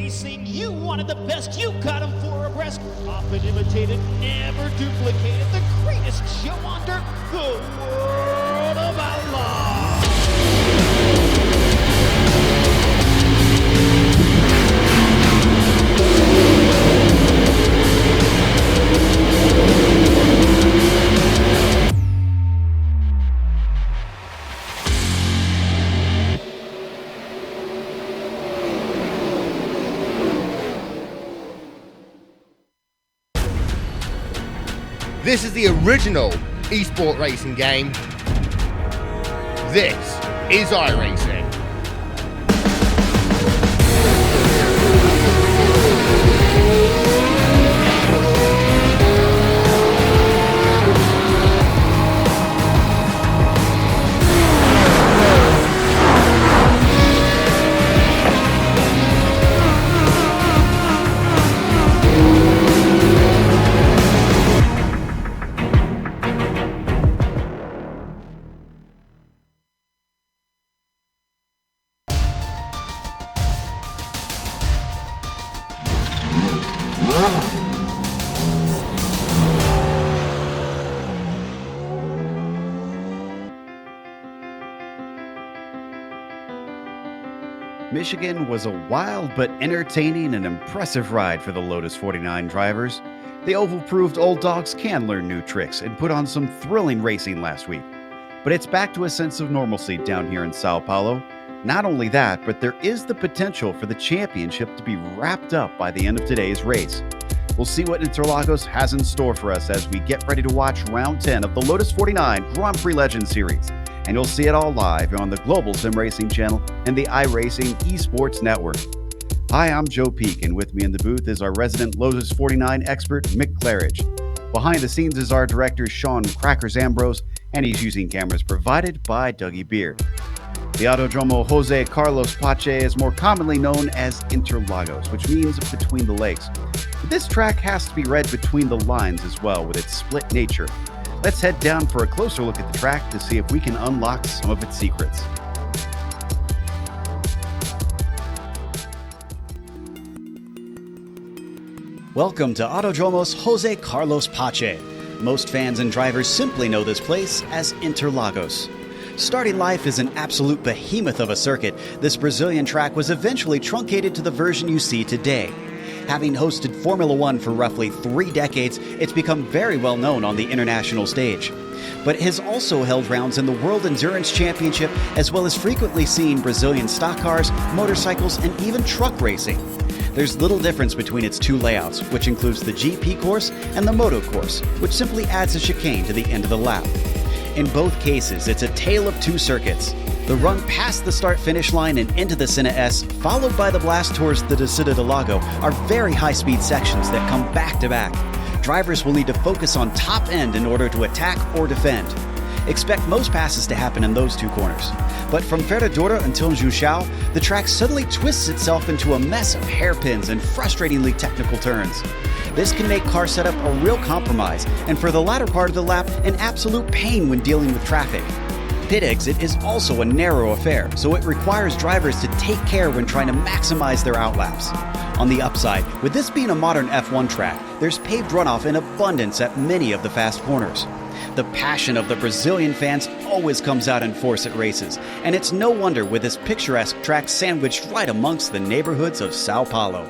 iRacing, you wanted the best, you got them 4 abreast. Often imitated, never duplicated. The greatest show on dirt, the World of Outlaws. This is the original esport racing game. This is iRacing. Michigan was a wild but entertaining and impressive ride for the Lotus 49 drivers. The oval proved old dogs can learn new tricks and put on some thrilling racing last week. But it's back to a sense of normalcy down here in Sao Paulo. Not only that, but there is the potential for the championship to be wrapped up by the end of today's race. We'll see what Interlagos has in store for us as we get ready to watch round 10 of the Lotus 49 Grand Prix Legends Series. And you'll see it all live on the Global Sim Racing channel and the iRacing Esports Network. Hi, I'm Joe Peak, and with me in the booth is our resident Lotus 49 expert, Mick Claridge. Behind the scenes is our director, Sean Crackers Ambrose, and he's using cameras provided by Dougie Beard. The Autódromo Jose Carlos Pache is more commonly known as Interlagos, which means between the lakes. But this track has to be read between the lines as well, with its split nature. Let's head down for a closer look at the track to see if we can unlock some of its secrets. Welcome to Autódromo's Jose Carlos Pache. Most fans and drivers simply know this place as Interlagos. Starting life as an absolute behemoth of a circuit, this Brazilian track was eventually truncated to the version you see today. Having hosted Formula One for roughly 3 decades, it's become very well known on the international stage. But it has also held rounds in the World Endurance Championship, as well as frequently seen Brazilian stock cars, motorcycles, and even truck racing. There's little difference between its 2 layouts, which includes the GP course and the Moto course, which simply adds a chicane to the end of the lap. In both cases, it's a tale of 2 circuits. The run past the start-finish line and into the Sena S, followed by the blast towards the Descida do Lago, are very high-speed sections that come back-to-back. Drivers will need to focus on top end in order to attack or defend. Expect most passes to happen in those 2 corners. But from Ferradura until Juchao, the track suddenly twists itself into a mess of hairpins and frustratingly technical turns. This can make car setup a real compromise, and for the latter part of the lap, an absolute pain when dealing with traffic. Pit exit is also a narrow affair, so it requires drivers to take care when trying to maximize their outlaps. On the upside, with this being a modern F1 track, there's paved runoff in abundance at many of the fast corners. The passion of the Brazilian fans always comes out in force at races, and it's no wonder with this picturesque track sandwiched right amongst the neighborhoods of Sao Paulo.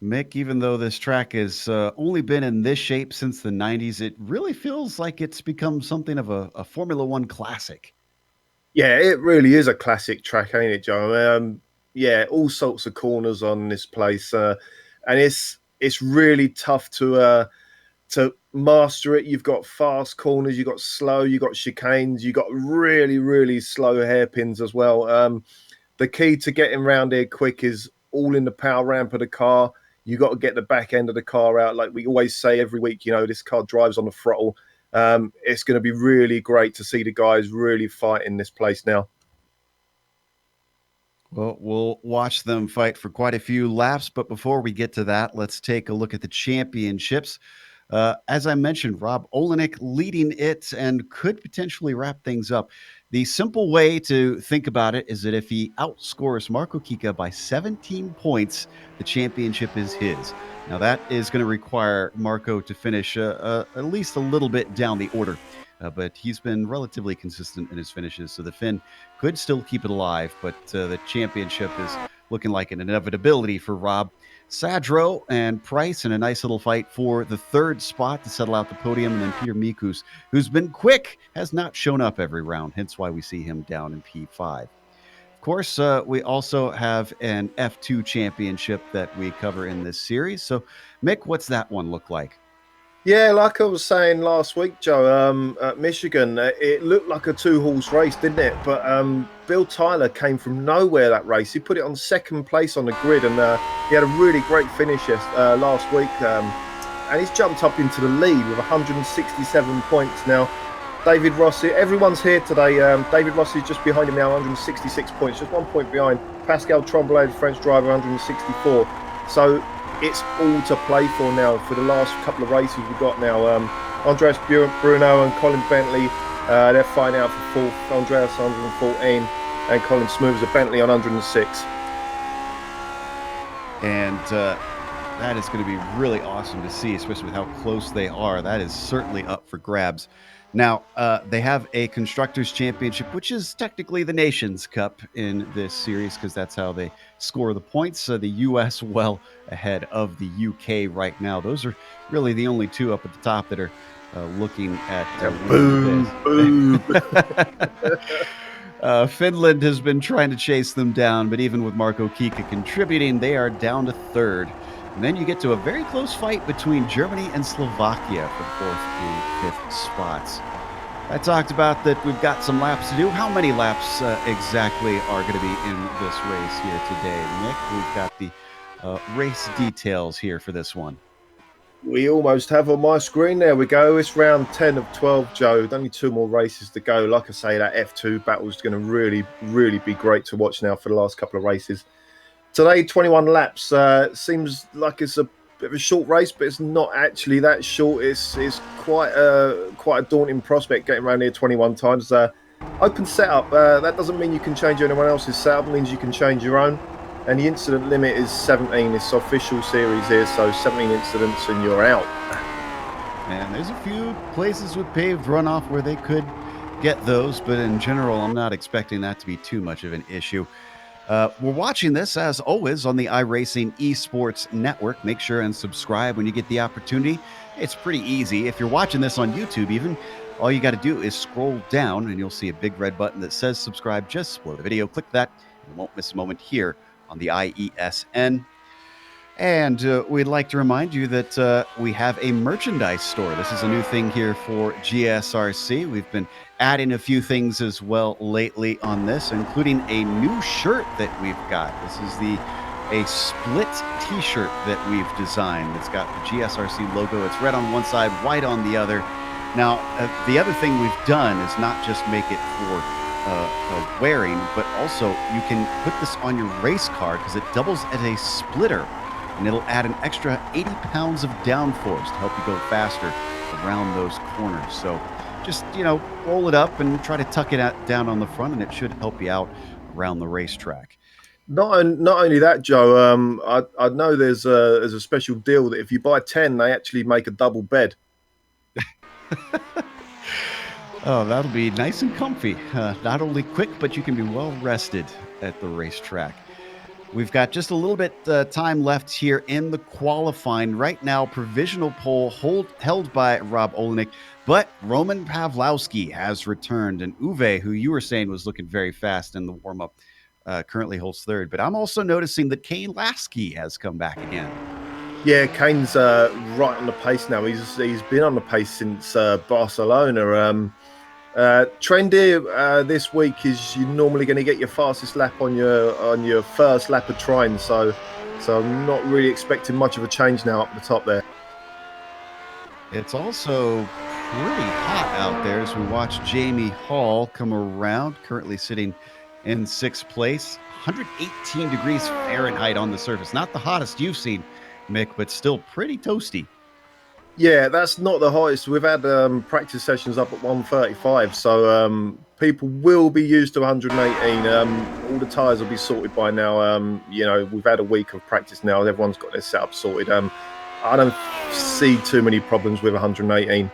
Mick, even though this track has only been in this shape since the 90s, it really feels like it's become something of a Formula One classic. Yeah, it really is a classic track, ain't it, Joe? Yeah, all sorts of corners on this place, and it's really tough to master it. You've got fast corners, you've got slow, you've got chicanes, you've got really, really slow hairpins as well. The key to getting around here quick is all in the power ramp of the car. You got to get the back end of the car out. Like we always say every week, this car drives on the throttle. It's going to be really great to see the guys really fight in this place now. Well, we'll watch them fight for quite a few laps, but before we get to that, let's take a look at the championships. As I mentioned, Rob Olenek leading it and could potentially wrap things up. The simple way to think about it is that if he outscores Marco Kika by 17 points, the championship is his. Now, that is going to require Marco to finish at least a little bit down the order. But he's been relatively consistent in his finishes, so the Finn could still keep it alive, but the championship is looking like an inevitability for Rob. Sadro and Price in a nice little fight for the third spot to settle out the podium, and then Peter Mikus, who's been quick, has not shown up every round, hence why we see him down in P5. Of course, we also have an F2 championship that we cover in this series. So, Mick, what's that one look like? Yeah, like I was saying last week, Joe, at Michigan, it looked like a two-horse race, didn't it? But Bill Tyler came from nowhere that race. He put it on second place on the grid, and he had a really great finish last week. And he's jumped up into the lead with 167 points now. David Rossi, everyone's here today. David Rossi is just behind him now, 166 points, just 1 point behind. Pascal Tremblay, the French driver, 164. So it's all to play for now for the last couple of races we've got now. Andreas Bruno and Colin Bentley, they're fighting out for fourth. Andreas 114 and Colin Smooths of Bentley on 106. And that is going to be really awesome to see, especially with how close they are. That is certainly up for grabs. Now, they have a Constructors' Championship, which is technically the Nations' Cup in this series because that's how they score the points. The U.S. well ahead of the U.K. right now. Those are really the only two up at the top that are looking at boom. Finland has been trying to chase them down, but even with Marco Kika contributing, they are down to third. And then you get to a very close fight between Germany and Slovakia for fourth and fifth spots. I talked about that we've got some laps to do. How many laps exactly are going to be in this race here today, Nick? We've got the race details here for this one. We almost have on my screen. There we go. It's round 10 of 12, Joe. Only two more races to go. Like I say, that F2 battle is going to really, really be great to watch now for the last couple of races. Today, 21 laps. Seems like it's a bit of a short race, but it's not actually that short. It's quite a daunting prospect getting around here 21 times. Open setup. That doesn't mean you can change anyone else's setup. It means you can change your own. And the incident limit is 17. It's official series here, so 17 incidents and you're out. And there's a few places with paved runoff where they could get those, but in general, I'm not expecting that to be too much of an issue. We're watching this, as always, on the iRacing Esports Network. Make sure and subscribe when you get the opportunity. It's pretty easy. If you're watching this on YouTube even, all you got to do is scroll down, and you'll see a big red button that says subscribe just below the video. Click that, and you won't miss a moment here on the IESN. And we'd like to remind you that we have a merchandise store. This is a new thing here for GSRC. We've been adding a few things as well lately on this, including a new shirt that we've got. This is a split t-shirt that we've designed. It's got the GSRC logo. It's red on one side, white on the other. Now, the other thing we've done is not just make it for wearing, but also you can put this on your race car because it doubles as a splitter. And it'll add an extra 80 pounds of downforce to help you go faster around those corners. So just, roll it up and try to tuck it down on the front, and it should help you out around the racetrack. Not only that, Joe, I know there's a special deal that if you buy 10, they actually make a double bed. Oh, that'll be nice and comfy. Not only quick, but you can be well rested at the racetrack. We've got just a little bit time left here in the qualifying. Right now, provisional pole held by Rob Olenek, but Roman Pawlowski has returned. And Uwe, who you were saying was looking very fast in the warm-up, currently holds third. But I'm also noticing that Kane Lasky has come back again. Yeah, Kane's right on the pace now. He's been on the pace since Barcelona. Trend here this week is you're normally going to get your fastest lap on your first lap of trying, so I'm not really expecting much of a change now up the top there. It's also pretty hot out there as we watch Jamie Hall come around, currently sitting in sixth place. 118 degrees Fahrenheit on the surface. Not the hottest you've seen, Mick, but still pretty toasty. Yeah, that's not the highest. We've had practice sessions up at 135, so people will be used to 118. All the tyres will be sorted by now. We've had a week of practice now. Everyone's got their setup sorted. I don't see too many problems with 118.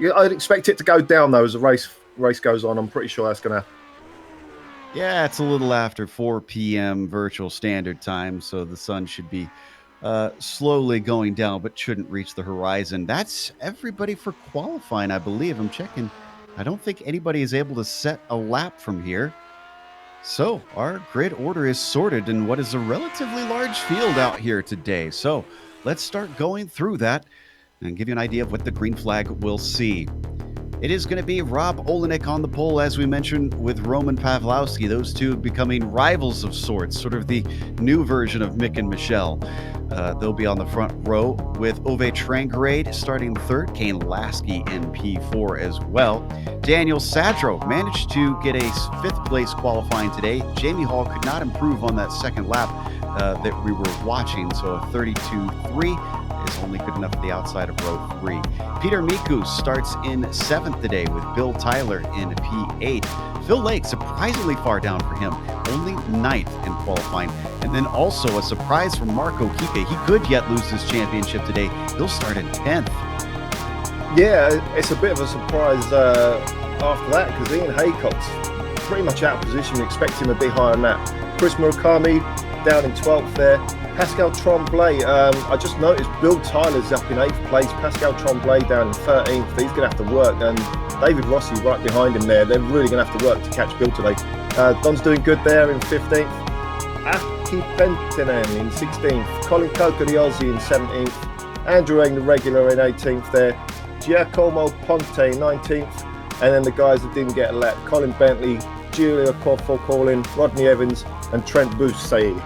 Yeah, I'd expect it to go down though as the race goes on. I'm pretty sure that's going to happen. Yeah, it's a little after 4 p.m. virtual standard time, so the sun should be slowly going down, but shouldn't reach the horizon. That's everybody for qualifying, I believe. I'm checking. I don't think anybody is able to set a lap from here. So our grid order is sorted in what is a relatively large field out here today. So let's start going through that and give you an idea of what the green flag will see. It is going to be Rob Olenek on the pole, as we mentioned, with Roman Pawlowski. Those two becoming rivals of sorts, sort of the new version of Mick and Michelle. They'll be on the front row with Ove Trangrade starting third, Kane Lasky in P4 as well. Daniel Sadro managed to get a fifth place qualifying today. Jamie Hall could not improve on that second lap that we were watching, so a 32.3 is only good enough for the outside of row 3. Peter Mikus starts in 7th today with Bill Tyler in P8. Phil Lake, surprisingly far down for him, only 9th in qualifying. And then also a surprise from Marco Kike. He could yet lose his championship today. He'll start in 10th. Yeah, it's a bit of a surprise after that because Ian Haycock's pretty much out of position. We expect him to be higher than that. Chris Murakami down in 12th there. Pascal Tremblay, I just noticed Bill Tyler's up in 8th place. Pascal Tremblay down in 13th. He's going to have to work. And David Rossi right behind him there. They're really going to have to work to catch Bill today. Don's doing good there in 15th. Aki Pentinen in 16th. Colin Coker, the Aussie, in 17th. Andrew Eng, the regular, in 18th there. Giacomo Ponte, 19th. And then the guys that didn't get a lap. Colin Bentley, Giulio Corfo-Colin, Rodney Evans, and Trent Boussaid.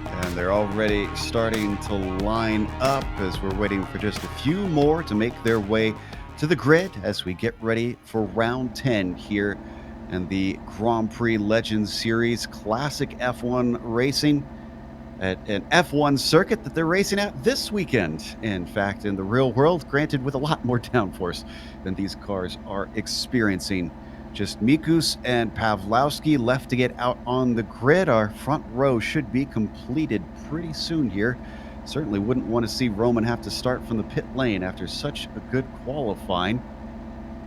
And they're already starting to line up as we're waiting for just a few more to make their way to the grid as we get ready for round 10 here in the Grand Prix Legends Series Classic F1 racing at an F1 circuit that they're racing at this weekend. In fact, in the real world, granted with a lot more downforce than these cars are experiencing. Just Mikus and Pawlowski left to get out on the grid. Our front row should be completed pretty soon here. Certainly wouldn't want to see Roman have to start from the pit lane after such a good qualifying.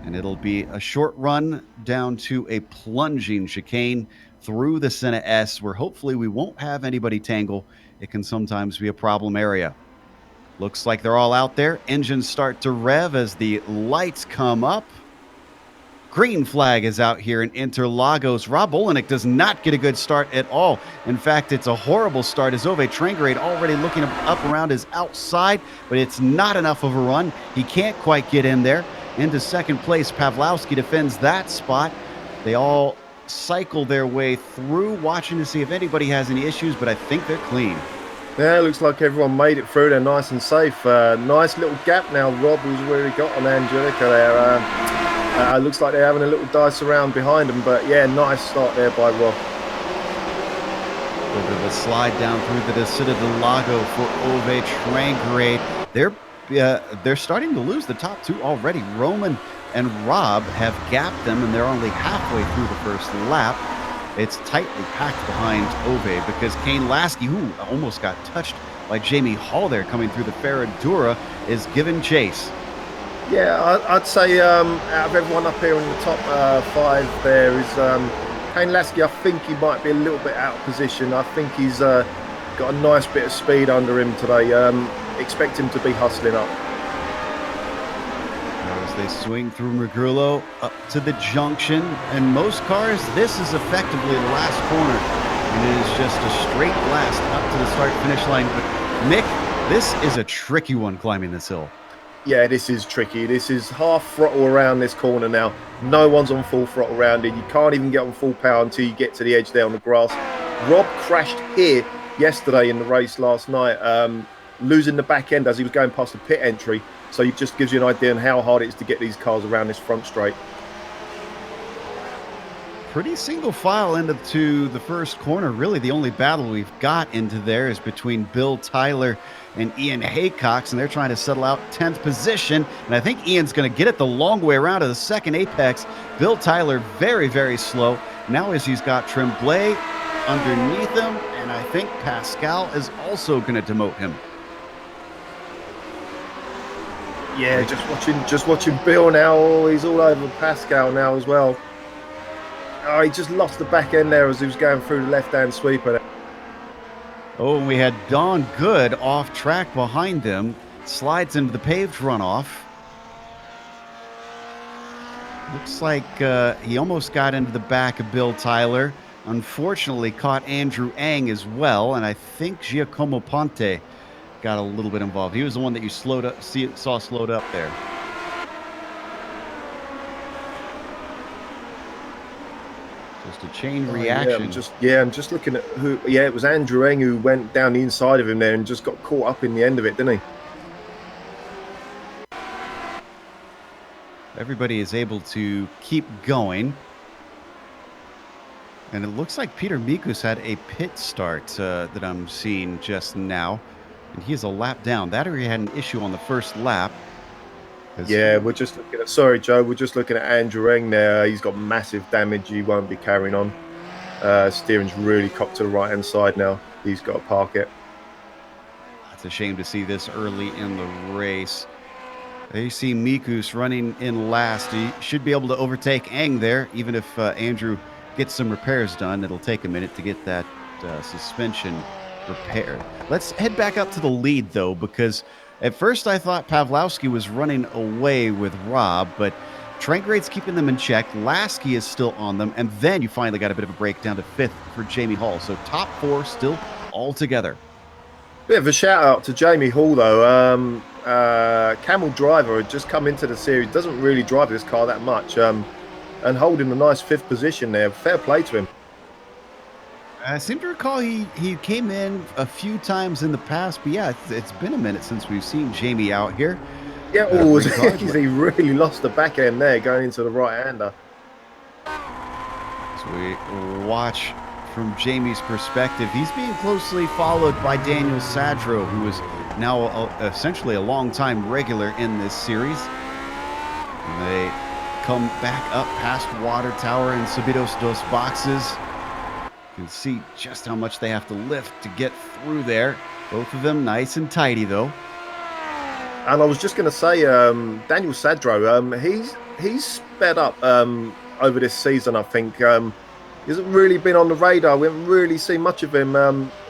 And it'll be a short run down to a plunging chicane through the Senna S, where hopefully we won't have anybody tangle. It can sometimes be a problem area. Looks like they're all out there. Engines start to rev as the lights come up. Green flag is out here in Interlagos. Rob Olenek does not get a good start at all. In fact, it's a horrible start as Ove Trangrade already looking up around his outside, but it's not enough of a run. He can't quite get in there. Into second place, Pawlowski defends that spot. They all cycle their way through, watching to see if anybody has any issues, but I think they're clean. Yeah, it looks like everyone made it through. They're nice and safe. Nice little gap now. Rob has really got on Angelica there. Looks like they're having a little dice around behind them, but yeah, nice start there by Rob. A little bit of a slide down through the Descida del Lago for Ove Trangrade. They're starting to lose the top two already. Roman and Rob have gapped them, and they're only halfway through the first lap. It's tightly packed behind Ove because Kane Lasky, who almost got touched by Jamie Hall there coming through the Ferradura, is giving chase. Yeah, I'd say out of everyone up here in the top 5 there is Kane Lasky. I think he might be a little bit out of position. I think he's got a nice bit of speed under him today. Expect him to be hustling up. As they swing through Magrulo up to the junction, and most cars, this is effectively the last corner, and it is just a straight blast up to the start-finish line. But Mick, this is a tricky one climbing this hill. Yeah, this is tricky. This is half throttle around this corner now. No one's on full throttle around it. You can't even get on full power until you get to the edge there on the grass. Rob crashed here yesterday in the race last night, losing the back end as he was going past the pit entry. So it just gives you an idea on how hard it is to get these cars around this front straight. Pretty single file into the first corner. Really, the only battle we've got into there is between Bill Tyler and Ian Haycox, and they're trying to settle out 10th position. And I think Ian's going to get it the long way around to the second apex. Bill Tyler very, very slow. Now as he's got Tremblay underneath him, and I think Pascal is also going to demote him. Yeah, just watching Bill now. Oh, he's all over Pascal now as well. Oh, he just lost the back end there as he was going through the left-hand sweeper. Oh, and we had Don Good off track behind them. Slides into the paved runoff. Looks like he almost got into the back of Bill Tyler. Unfortunately, caught Andrew Ang as well, and I think Giacomo Ponte got a little bit involved. He was the one that you saw slowed up there. Just a chain reaction. I'm just looking at who. Yeah, it was Andrew Eng who went down the inside of him there and just got caught up in the end of it, didn't he? Everybody is able to keep going. And it looks like Peter Mikus had a pit start that I'm seeing just now. And he is a lap down. That or he had an issue on the first lap. Yeah, we're just looking at... Sorry, Joe. We're just looking at Andrew Eng there. He's got massive damage. He won't be carrying on. Steering's really cocked to the right-hand side now. He's got to park it. It's a shame to see this early in the race. There you see Mikus running in last. He should be able to overtake Eng there, even if Andrew gets some repairs done. It'll take a minute to get that suspension repaired. Let's head back up to the lead, though, because at first I thought Pawlowski was running away with Rob, but Trangrade's keeping them in check. Lasky is still on them, and then you finally got a bit of a break down to 5th for Jamie Hall. So top 4 still all together. Bit of a shout out to Jamie Hall, though. Camel Driver had just come into the series, doesn't really drive this car that much, and holding a nice 5th position there. Fair play to him. I seem to recall he came in a few times in the past, but yeah, it's been a minute since we've seen Jamie out here. Yeah, he really lost the back end there going into the right-hander. So we watch from Jamie's perspective. He's being closely followed by Daniel Sadro, who is now essentially a long-time regular in this series. And they come back up past Water Tower and Subidos dos Boxes. You can see just how much they have to lift to get through there. Both of them nice and tidy, though. And I was just going to say, Daniel Sadro, he's sped up over this season, I think. He hasn't really been on the radar. We haven't really seen much of him,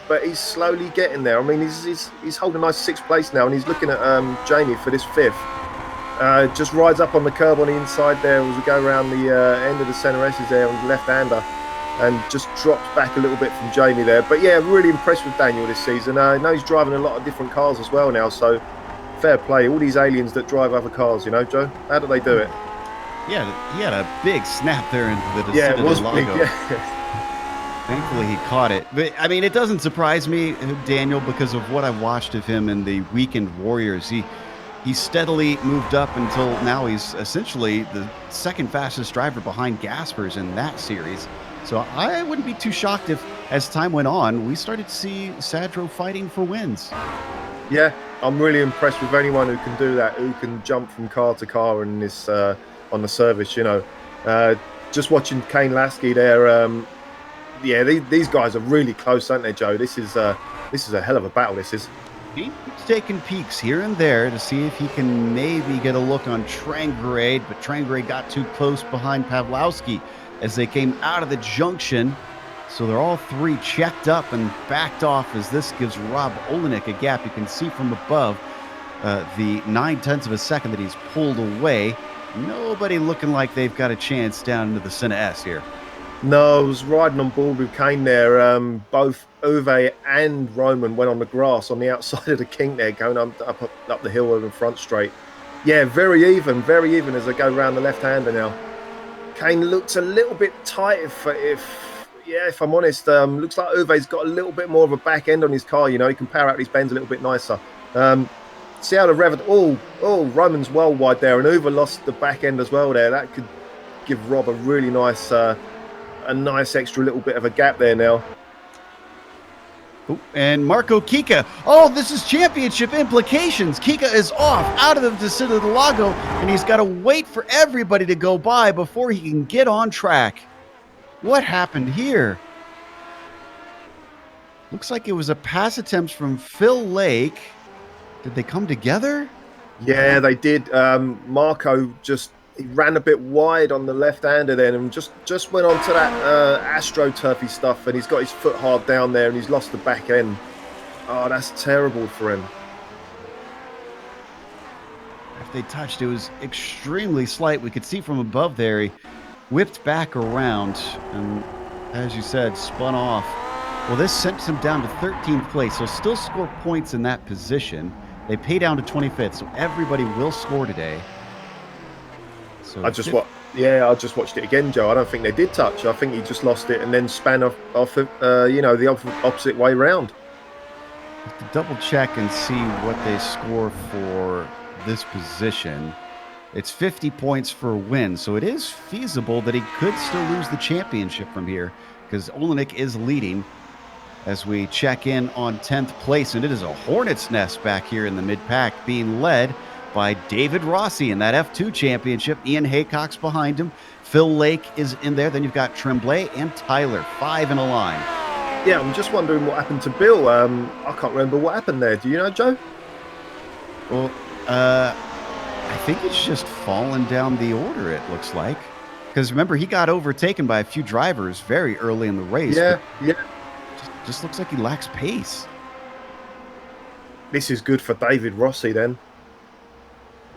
but he's slowly getting there. I mean, he's holding a nice 6th place now, and he's looking at Jamie for this 5th. Just rides up on the curb on the inside there as we go around the end of the centre S's there on the left-hander, and just drops back a little bit from Jamie there. But yeah, really impressed with Daniel this season. I know he's driving a lot of different cars as well now, so fair play. All these aliens that drive other cars, you know, Joe, how do they do it? Yeah, he had a big snap there into the yeah, it was Lago. big, yeah. Thankfully, he caught it. But, I mean, it doesn't surprise me, Daniel, because of what I've watched of him in the Weekend Warriors. He steadily moved up until now he's essentially the 2nd fastest driver behind Gaspers in that series. So I wouldn't be too shocked if, as time went on, we started to see Sadro fighting for wins. Yeah, I'm really impressed with anyone who can do that, who can jump from car to car in this on the service, you know. Just watching Kane Lasky there, yeah, these guys are really close, aren't they, Joe? This is a hell of a battle, this is. He's taking peeks here and there to see if he can maybe get a look on Trangrade, but Trangrade got too close behind Pawlowski as they came out of the junction. So they're all 3 checked up and backed off as this gives Rob Olenek a gap. You can see from above the 9/10 of a second that he's pulled away. Nobody looking like they've got a chance down into the Senna S here. No, I was riding on board with Kane there. Both Uwe and Roman went on the grass on the outside of the kink there, going up the hill over the front straight. Yeah, very even as I go round the left-hander now. Kane looks a little bit tight if I'm honest. Looks like Uwe's got a little bit more of a back end on his car, you know. He can power out these bends a little bit nicer. See how the rev... Oh, Roman's well wide there, and Uwe lost the back end as well there. That could give Rob a really nice... a nice extra little bit of a gap there now. Ooh, and Marco Kika. Oh, this is championship implications. Kika is off out of the Descent of the Lago, and he's got to wait for everybody to go by before he can get on track. What happened here? Looks like it was a pass attempt from Phil Lake. Did they come together? Yeah, they did. Marco he ran a bit wide on the left-hander then and just went on to that astroturfy stuff, and he's got his foot hard down there and he's lost the back end. Oh, that's terrible for him. If they touched, it was extremely slight. We could see from above there, he whipped back around and, as you said, spun off. Well, this sent him down to 13th place. He'll still score points in that position. They pay down to 25th, so everybody will score today. So I just watched it again, Joe. I don't think they did touch. I think he just lost it and then span off the opposite way round. Have to double check and see what they score for this position. It's 50 points for a win, so it is feasible that he could still lose the championship from here because Olenek is leading as we check in on 10th place, and it is a hornet's nest back here in the mid-pack being led by David Rossi in that F2 championship. Ian Haycock's behind him. Phil Lake is in there. Then you've got Tremblay and Tyler, 5 in a line. Yeah, I'm just wondering what happened to Bill. I can't remember what happened there. Do you know, Joe? Well, I think it's just fallen down the order, it looks like. Because remember, he got overtaken by a few drivers very early in the race. Yeah. Just looks like he lacks pace. This is good for David Rossi then.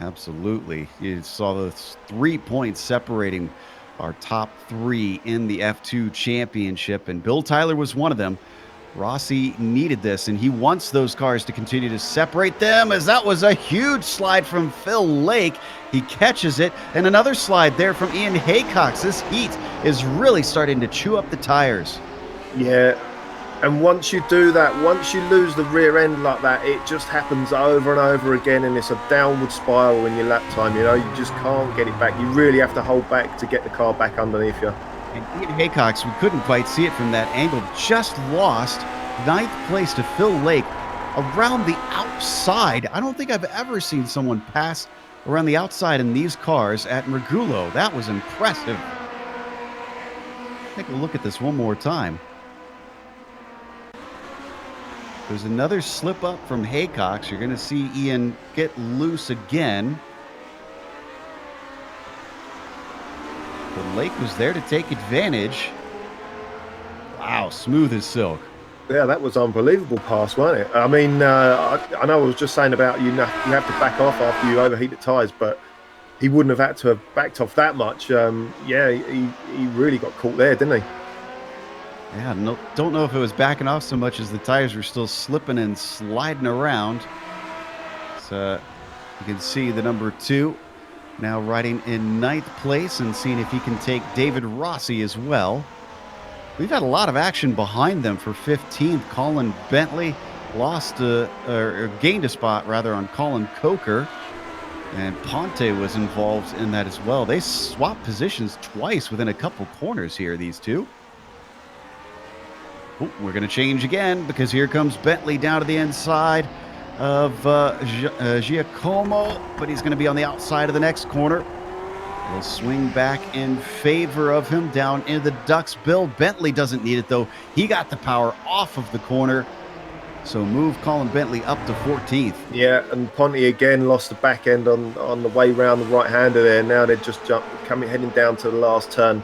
Absolutely. You saw the 3 points separating our top 3 in the F2 championship, and Bill Tyler was one of them. Rossi needed this, and he wants those cars to continue to separate them, as that was a huge slide from Phil Lake. He catches it, and another slide there from Ian Haycock. This heat is really starting to chew up the tires. Yeah, and once you do that, once you lose the rear end like that, it just happens over and over again, and it's a downward spiral in your lap time. You just can't get it back. You really have to hold back to get the car back underneath you. And Ian Haycock, we couldn't quite see it from that angle, just lost 9th place to Phil Lake around the outside. I don't think I've ever seen someone pass around the outside in these cars at Mergulo. That was impressive. Take a look at this one more time. There's another slip up from Haycock. You're going to see Ian get loose again. The Lake was there to take advantage. Wow, smooth as silk. Yeah, that was unbelievable pass, wasn't it? I mean, I know I was just saying about you have to back off after you overheat the tyres, but he wouldn't have had to have backed off that much. He really got caught there, didn't he? Yeah, don't know if it was backing off so much as the tires were still slipping and sliding around. So you can see the number 2 now riding in 9th place and seeing if he can take David Rossi as well. We've had a lot of action behind them for 15th. Colin Bentley gained a spot rather on Colin Coker, and Ponte was involved in that as well. They swapped positions twice within a couple corners here, these two. Oh, we're going to change again because here comes Bentley down to the inside of Giacomo, but he's going to be on the outside of the next corner. He'll swing back in favor of him down into the Ducks. Bill Bentley doesn't need it, though. He got the power off of the corner. So move Colin Bentley up to 14th. Yeah, and Ponte again lost the back end on the way round the right-hander there. Now they're just heading down to the last turn.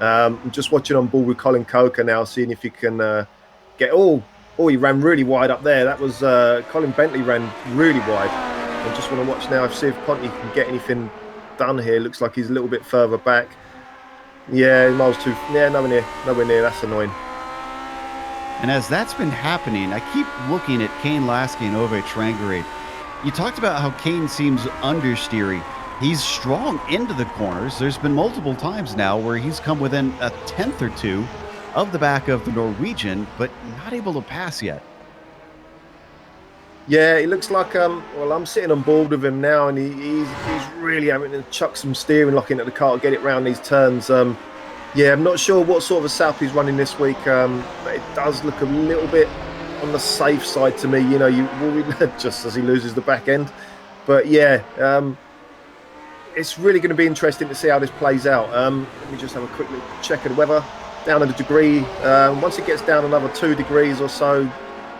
I'm just watching on board with Colin Coker now, seeing if he can get... Oh, he ran really wide up there. That was... Colin Bentley ran really wide. I just want to watch now, see if Ponte can get anything done here. Looks like he's a little bit further back. Yeah, miles too... Yeah, nowhere near. That's annoying. And as that's been happening, I keep looking at Kane Lasky and Ove Trangarade. You talked about how Kane seems understeery. He's strong into the corners. There's been multiple times now where he's come within a tenth or two of the back of the Norwegian, but not able to pass yet. Yeah, it looks like, I'm sitting on board with him now, and he's really having to chuck some steering lock into the car to get it round these turns. Yeah, I'm not sure what sort of a South he's running this week, but it does look a little bit on the safe side to me. You know, you just as he loses the back end. But yeah, it's really going to be interesting to see how this plays out. Let me just have a quick check of the weather. Down at a degree. Once it gets down another 2 degrees or so,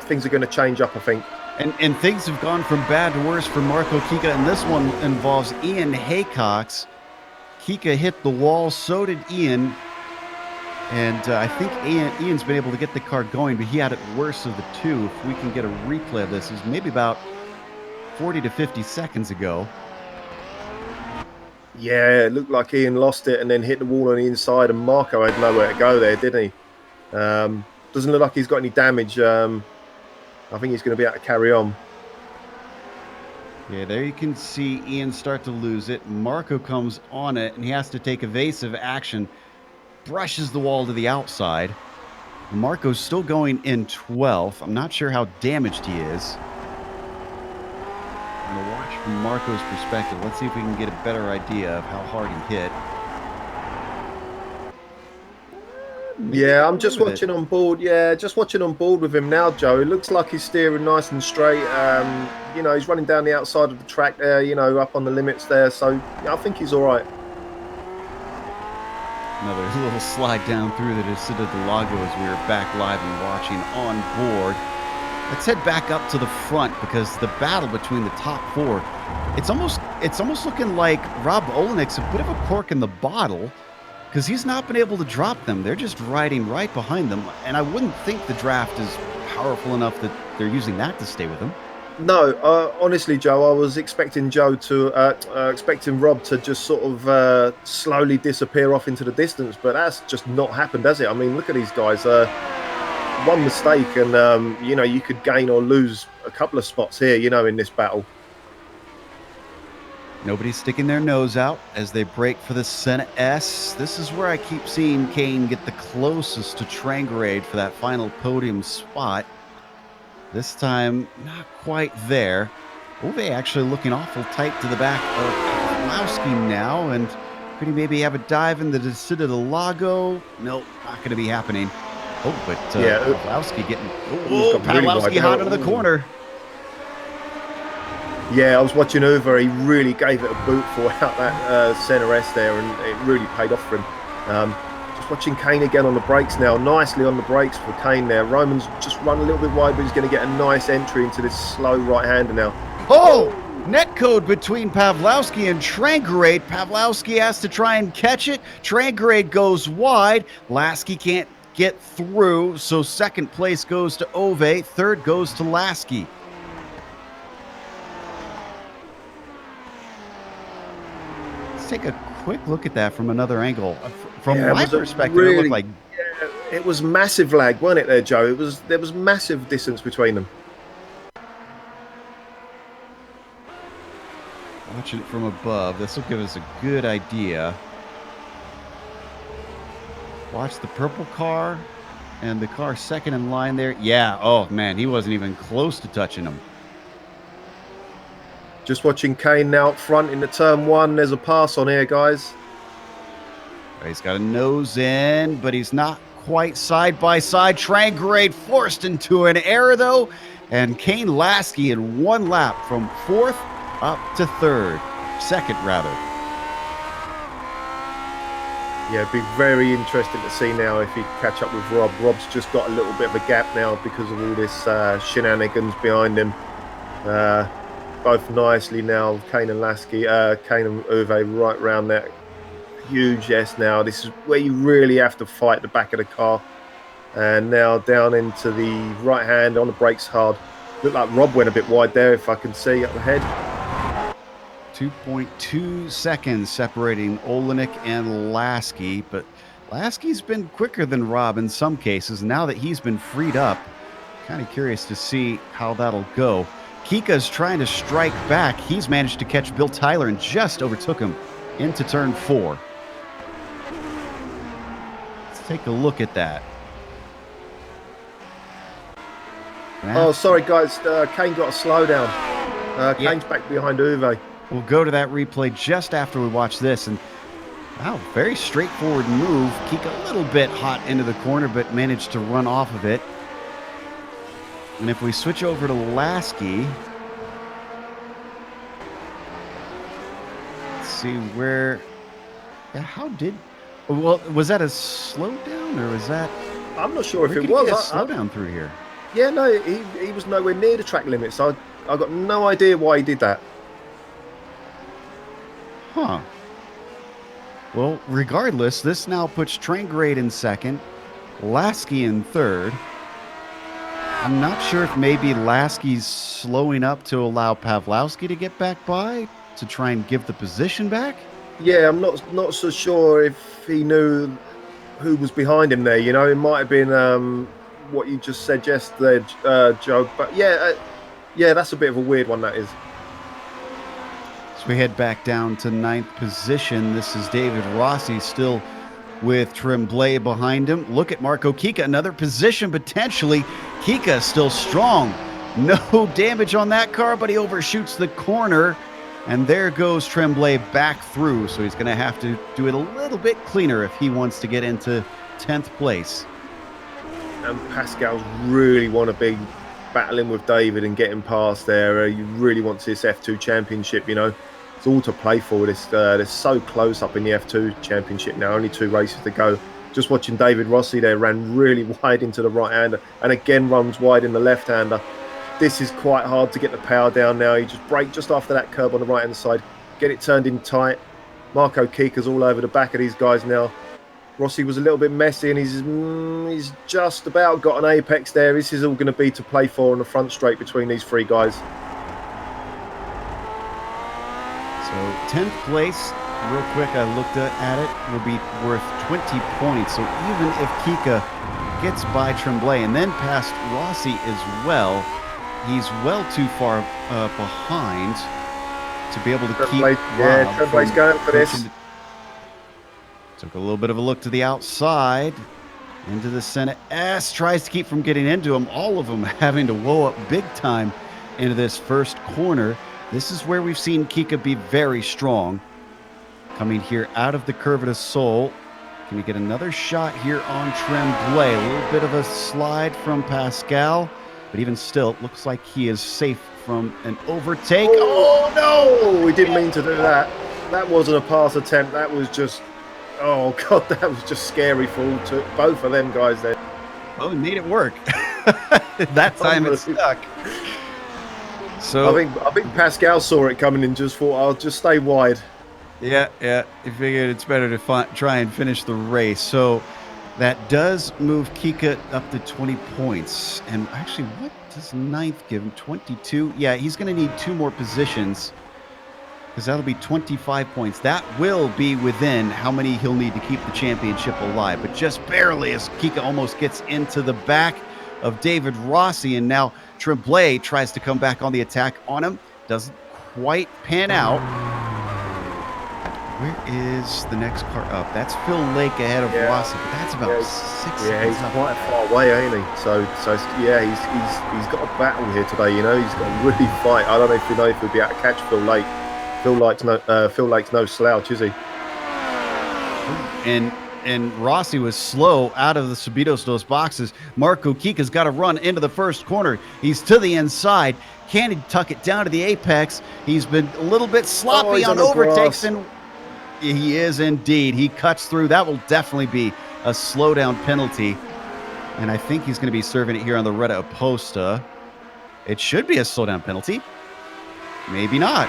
things are going to change up, I think. And things have gone from bad to worse for Marco Kika, and this one involves Ian Haycox. Kika hit the wall, so did Ian. And I think Ian's been able to get the car going, but he had it worse of the two. If we can get a replay of this, it was maybe about 40 to 50 seconds ago. Yeah, it looked like Ian lost it and then hit the wall on the inside, and Marco had nowhere to go there, didn't he? Doesn't look like he's got any damage. I think he's going to be able to carry on. Yeah, there you can see Ian start to lose it. Marco comes on it, and he has to take evasive action. Brushes the wall to the outside. Marco's still going in 12th. I'm not sure how damaged he is. I'm going to watch from Marco's perspective. Let's see if we can get a better idea of how hard he hit. Yeah, I'm just watching on board. Yeah, just watching on board with him now, Joe. It looks like he's steering nice and straight. You know, he's running down the outside of the track there, you know, up on the limits there. So yeah, I think he's all right. Another little slide down through the Descida del Lago as we were back live and watching on board. Let's head back up to the front because the battle between the top four, it's almost looking like Rob Olenik's a bit of a cork in the bottle because he's not been able to drop them. They're just riding right behind them, and I wouldn't think the draft is powerful enough that they're using that to stay with them. No, honestly, Joe, I was expecting Rob to just sort of slowly disappear off into the distance, but that's just not happened, has it? I mean, look at these guys. One mistake, and you know, you could gain or lose a couple of spots here, you know, in this battle. Nobody's sticking their nose out as they break for the Senna S. This is where I keep seeing Kane get the closest to Trangarade for that final podium spot. This time, not quite there. Ove actually looking awful tight to the back of Pawlowski now, and could he maybe have a dive in the Descida del Lago? Nope, not going to be happening. Oh, but yeah, Pawlowski getting... Oh, Pawlowski really hot into the corner. Yeah, I was watching Uwe. He really gave it a boot for out that Senna S there, and it really paid off for him. Just watching Kane again on the brakes now. Nicely on the brakes for Kane there. Roman's just run a little bit wide, but he's going to get a nice entry into this slow right-hander now. Oh! Netcode between Pawlowski and Trangarade. Pawlowski has to try and catch it. Trangarade goes wide. Lasky can't get through, so second place goes to Ove. Third goes to Lasky. Let's take a quick look at that from another angle. From my perspective, it looked like... Yeah, it was massive lag, wasn't it there, Joe? There was massive distance between them. Watching it from above, this will give us a good idea. Watch the purple car and the car second in line there. Yeah, oh man, he wasn't even close to touching him. Just watching Kane now up front in the turn one. There's a pass on here, guys. He's got a nose in, but he's not quite side by side. Trangarade forced into an error though, and Kane Lasky in one lap from fourth up to second rather. Yeah, it'd be very interesting to see now if he can catch up with Rob. Rob's just got a little bit of a gap now because of all this shenanigans behind him. Both nicely now, Kane and Lasky, Kane and Uwe right round that huge S now. This is where you really have to fight the back of the car. And now down into the right hand on the brakes hard. Looked like Rob went a bit wide there, if I can see up ahead. 2.2 seconds separating Olenik and Lasky, but Lasky's been quicker than Rob in some cases. Now that he's been freed up, kind of curious to see how that'll go. Kika's trying to strike back. He's managed to catch Bill Tyler and just overtook him into turn 4. Let's take a look at that. Oh, sorry, guys. Kane got a slowdown. Kane's back behind Uwe. We'll go to that replay just after we watch this. And wow, very straightforward move. Kika a little bit hot into the corner, but managed to run off of it. And if we switch over to Lasky, let's see where. Yeah, how did? Well, was that a slowdown or was that? I'm not sure if it Get was. a slowdown through here. Yeah, no, he was nowhere near the track limits. I got no idea why he did that. Huh. Well, regardless, this now puts Trangrade in second, Lasky in third. I'm not sure if maybe Lasky's slowing up to allow Pawlowski to get back by to try and give the position back. Yeah, I'm not so sure if he knew who was behind him there. You know, it might have been what you just said yesterday, Joe. But yeah, that's a bit of a weird one, that is. So we head back down to ninth position. This is David Rossi still with Tremblay behind him. Look at Marco Kika, another position potentially. Kika still strong. No damage on that car, but he overshoots the corner. And there goes Tremblay back through. So he's going to have to do it a little bit cleaner if he wants to get into 10th place. And Pascal's really want to be battling with David and getting past there. You really want this F2 championship, you know. It's all to play for. They're so close up in the F2 championship now. Only 2 races to go. Just watching David Rossi there ran really wide into the right-hander and again runs wide in the left-hander. This is quite hard to get the power down now. You just brake just after that curb on the right-hand side. Get it turned in tight. Marco Kika's all over the back of these guys now. Rossi was a little bit messy and he's just about got an apex there. This is all going to be to play for on the front straight between these 3 guys. So 10th place, real quick, I looked at it, will be worth 20 points. So even if Kika gets by Tremblay and then past Rossi as well, he's well too far behind to be able to keep. Yeah, Tremblay's going for this. Took a little bit of a look to the outside. Into the Senna S. Tries to keep from getting into him. All of them having to woe up big time into this first corner. This is where we've seen Kika be very strong. Coming here out of the curve of the Sol. Can we get another shot here on Tremblay? A little bit of a slide from Pascal. But even still, it looks like he is safe from an overtake. Oh no! We didn't mean to do that. That wasn't a pass attempt. That was just... Oh, God, that was just scary for both of them guys there. Well, he made it work. That time it stuck. So I think Pascal saw it coming and just thought, I'll just stay wide. Yeah. He figured it's better to try and finish the race. So that does move Kika up to 20 points. And actually, what does 9th give him? 22? Yeah, he's going to need 2 more positions. Because that'll be 25 points. That will be within how many he'll need to keep the championship alive. But just barely as Kika almost gets into the back of David Rossi. And now Tremblay tries to come back on the attack on him. Doesn't quite pan out. Where is the next car up? That's Phil Lake ahead of Rossi. But that's about 6 seconds. Yeah, he's quite far away, ain't he? So yeah, he's got a battle here today, you know. He's got to really fight. I don't know if he'll be able to catch Phil Lake. Phil Lake's no slouch, is he? And Rossi was slow out of the Subidos dos boxes. Marco Kika's got to run into the first corner. He's to the inside. Can he tuck it down to the apex? He's been a little bit sloppy on overtakes, and he is indeed. He cuts through. That will definitely be a slowdown penalty. And I think he's going to be serving it here on the Retta Oposta. It should be a slowdown penalty. Maybe not.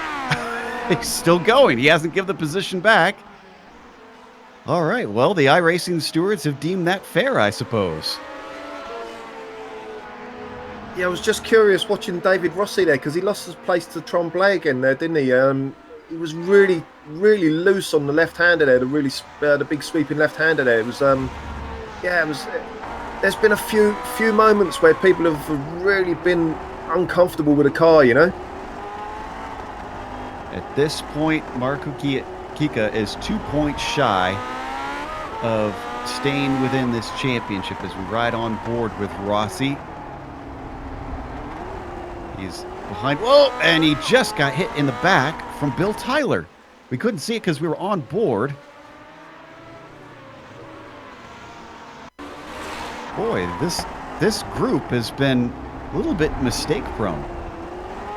He's still going. He hasn't given the position back. All right. Well, the iRacing stewards have deemed that fair, I suppose. Yeah, I was just curious watching David Rossi there because he lost his place to Tremblay again there, didn't he? He was really, really loose on the left-hander there, the big sweeping left-hander there. It was, there's been a few moments where people have really been uncomfortable with the car, you know. At this point, Marco Kika is 2 points shy of staying within this championship as we ride on board with Rossi. He's behind. Whoa! And he just got hit in the back from Bill Tyler. We couldn't see it because we were on board. Boy, this group has been a little bit mistake prone.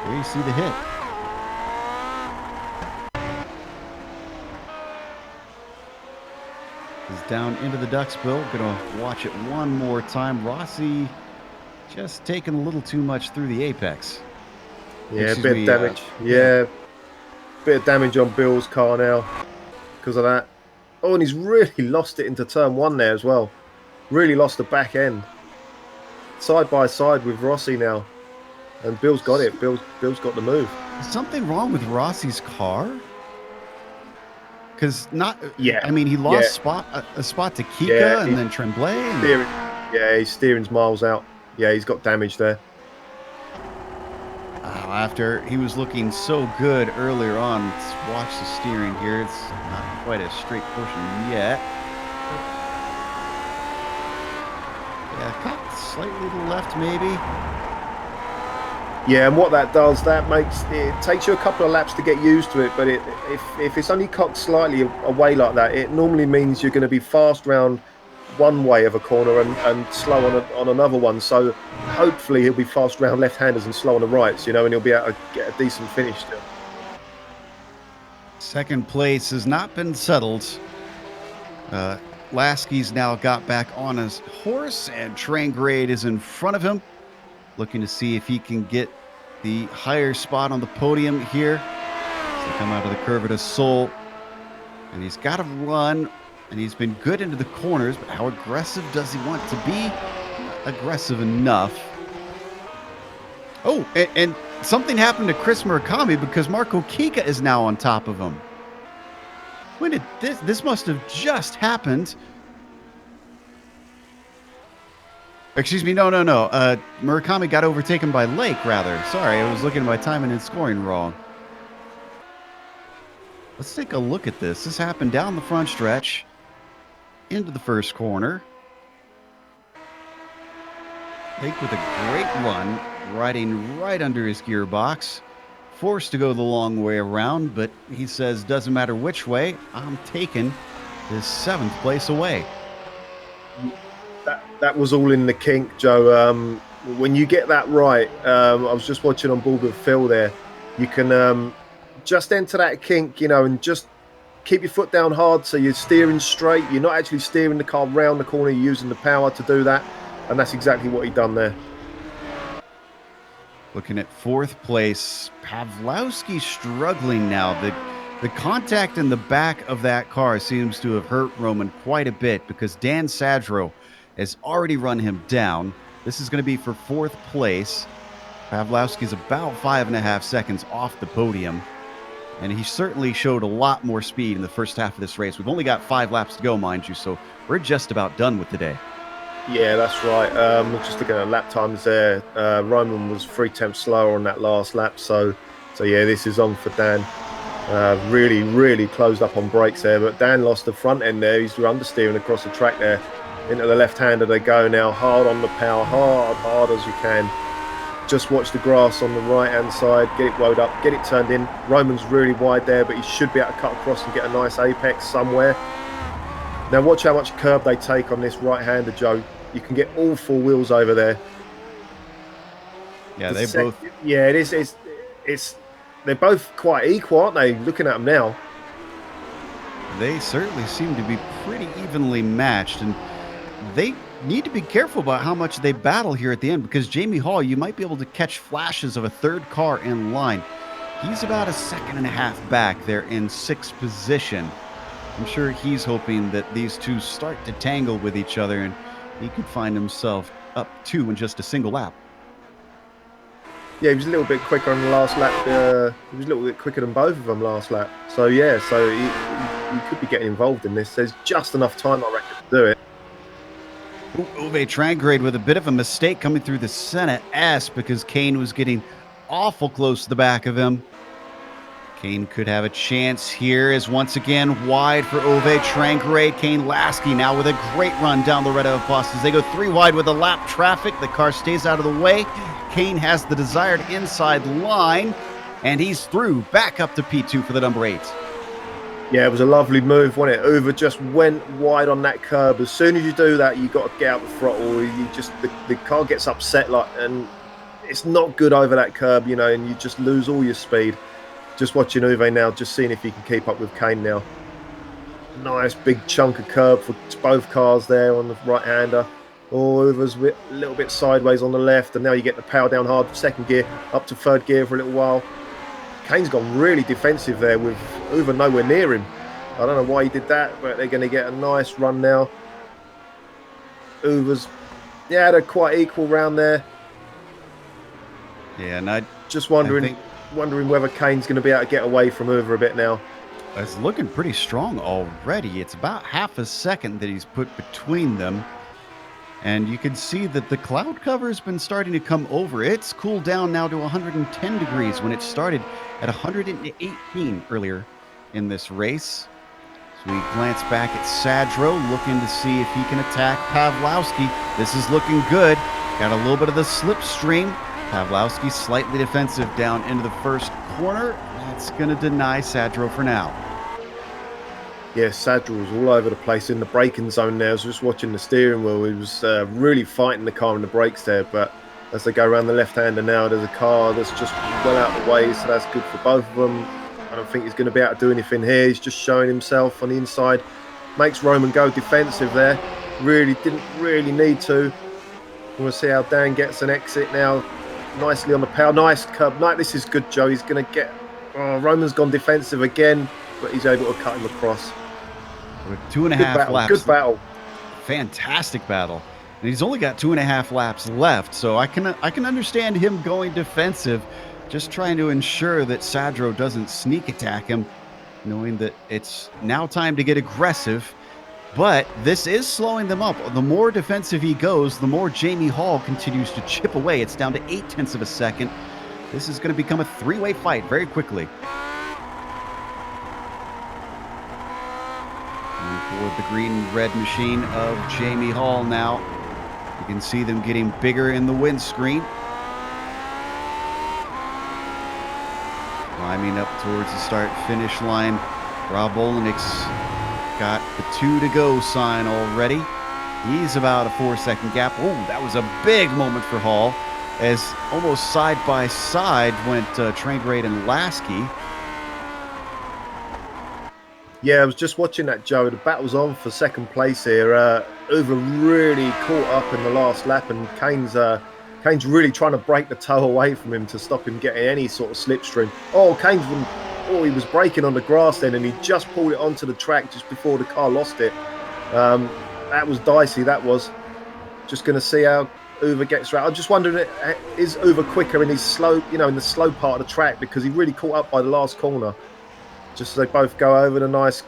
There you see the hit. Is down into the duck's bill. Gonna watch it one more time. Rossi just taking a little too much through the apex. Yeah, a bit of damage. Yeah, bit of damage on Bill's car now because of that. Oh, and he's really lost it into turn 1 there as well. Really lost the back end. Side by side with Rossi now. And Bill's got it. Bill's got the move. Is something wrong with Rossi's car? Because Yeah. I mean, he lost a spot to Kika and then Tremblay. His steering's miles out. Yeah, he's got damage there. After he was looking so good earlier on, let's watch the steering here. It's not quite a straight portion yet. Yeah, caught slightly to the left, maybe. Yeah, and what that does, it takes you a couple of laps to get used to it. But if it's only cocked slightly away like that, it normally means you're going to be fast round one way of a corner and slow on another one. So hopefully he'll be fast round left-handers and slow on the rights, and he'll be able to get a decent finish still. Second place has not been settled. Lasky's now got back on his horse, and Trangrade is in front of him, looking to see if he can get the higher spot on the podium here. So they come out of the curve at a Soul, and he's got to run. And he's been good into the corners, but how aggressive does he want to be? Not aggressive enough. Oh, and something happened to Chris Murakami because Marco Kika is now on top of him. When did this must have just happened. Excuse me, no. Murakami got overtaken by Lake, rather. Sorry, I was looking at my timing and scoring wrong. Let's take a look at this. This happened down the front stretch. Into the first corner. Lake with a great run, riding right under his gearbox. Forced to go the long way around, but he says, doesn't matter which way, I'm taking his 7th place away. That was all in the kink, Joe. When you get that right, I was just watching on board with Phil there. You can just enter that kink, and just keep your foot down hard so you're steering straight. You're not actually steering the car round the corner. You're using the power to do that. And that's exactly what he done there. Looking at 4th place, Pawlowski struggling now. The contact in the back of that car seems to have hurt Roman quite a bit because Dan Sadro has already run him down. This is going to be for 4th place. Pawlowski's about 5.5 seconds off the podium. And he certainly showed a lot more speed in the first half of this race. We've only got 5 laps to go, mind you, so we're just about done with the day. Yeah, that's right. Just looking at lap times there, Roman was 3/10 slower on that last lap. So yeah, this is on for Dan. Really, really closed up on brakes there. But Dan lost the front end there. He's understeering across the track there. Into the left-hander they go now. Hard on the power, hard as you can. Just watch the grass on the right-hand side, get it wound up, get it turned in. Roman's really wide there, but he should be able to cut across and get a nice apex somewhere. Now watch how much curb they take on this right-hander, Joe. You can get all 4 wheels over there. Yeah, both... Yeah, it is. They're both quite equal, aren't they? Looking at them now. They certainly seem to be pretty evenly matched, and they need to be careful about how much they battle here at the end because Jamie Hall, you might be able to catch flashes of a 3rd car in line. He's about 1.5 seconds back there in 6th position. I'm sure he's hoping that these two start to tangle with each other and he could find himself up 2 in just a single lap. Yeah, he was a little bit quicker on the last lap. He was a little bit quicker than both of them last lap. So yeah, he could be getting involved in this. There's just enough time, I reckon, to do it. Uwe Trangrade with a bit of a mistake coming through the Senna S because Kane was getting awful close to the back of him. Kane could have a chance here as once again wide for Uwe Trangrade. Kane Lasky now with a great run down the Loretta Bus as they go 3 wide with the lap traffic. The car stays out of the way. Kane has the desired inside line and he's through back up to P2 for the number 8. Yeah, it was a lovely move, wasn't it? Uwe just went wide on that curb. As soon as you do that, you got to get out the throttle. The car gets upset, and it's not good over that curb, you know, and you just lose all your speed. Just watching Uwe now, just seeing if he can keep up with Kane now. Nice big chunk of curb for both cars there on the right-hander. Oh, Uwe's a little bit sideways on the left, and now you get the power down hard, second gear, up to third gear for a little while. Kane's gone really defensive there with Uwe nowhere near him. I don't know why he did that, but they're going to get a nice run now. Uwe's, yeah, they're quite equal round there. Yeah, and I just wondering whether Kane's going to be able to get away from Uwe a bit now. It's looking pretty strong already. It's about half a second that he's put between them. And you can see that the cloud cover has been starting to come over. It's cooled down now to 110 degrees when it started at 118 earlier in this race. So we glance back at Sadro, looking to see if he can attack Pawlowski. This is looking good. Got a little bit of the slipstream. Pawlowski slightly defensive down into the first corner. That's going to deny Sadro for now. Yeah, Sadro was all over the place in the braking zone there. I was just watching the steering wheel. He was really fighting the car in the brakes there. But as they go around the left-hander now, there's a car that's just well out of the way. So that's good for both of them. I don't think he's going to be able to do anything here. He's just showing himself on the inside. Makes Roman go defensive there. Didn't really need to. We'll see how Dan gets an exit now. Nicely on the power. Nice curb. No, this is good, Joe. He's going to get... Oh, Roman's gone defensive again, but he's able to cut him across. With 2.5 laps. Good battle. Fantastic battle. And he's only got 2.5 laps left, so I can understand him going defensive, just trying to ensure that Sadro doesn't sneak attack him, knowing that it's now time to get aggressive. But this is slowing them up. The more defensive he goes, the more Jamie Hall continues to chip away. It's down to 0.8 of a second. This is going to become a three-way fight very quickly. And for the green-red machine of Jamie Hall now. You can see them getting bigger in the windscreen. Climbing up towards the start-finish line. Rob Olenik's got the 2 to go sign already. He's about a 4-second gap. Oh, that was a big moment for Hall, as almost side by side went Traingrade and Lasky. Yeah, I was just watching that, Joe. The battle's on for second place here. Uwe really caught up in the last lap, and Kane's really trying to break the toe away from him to stop him getting any sort of slipstream. Oh, he was braking on the grass then, and he just pulled it onto the track just before the car lost it. That was dicey, that was. Just going to see how Uwe gets around. I'm just wondering, is Uwe quicker in his slow, in the slow part of the track, because he really caught up by the last corner. Just as they both go over the nice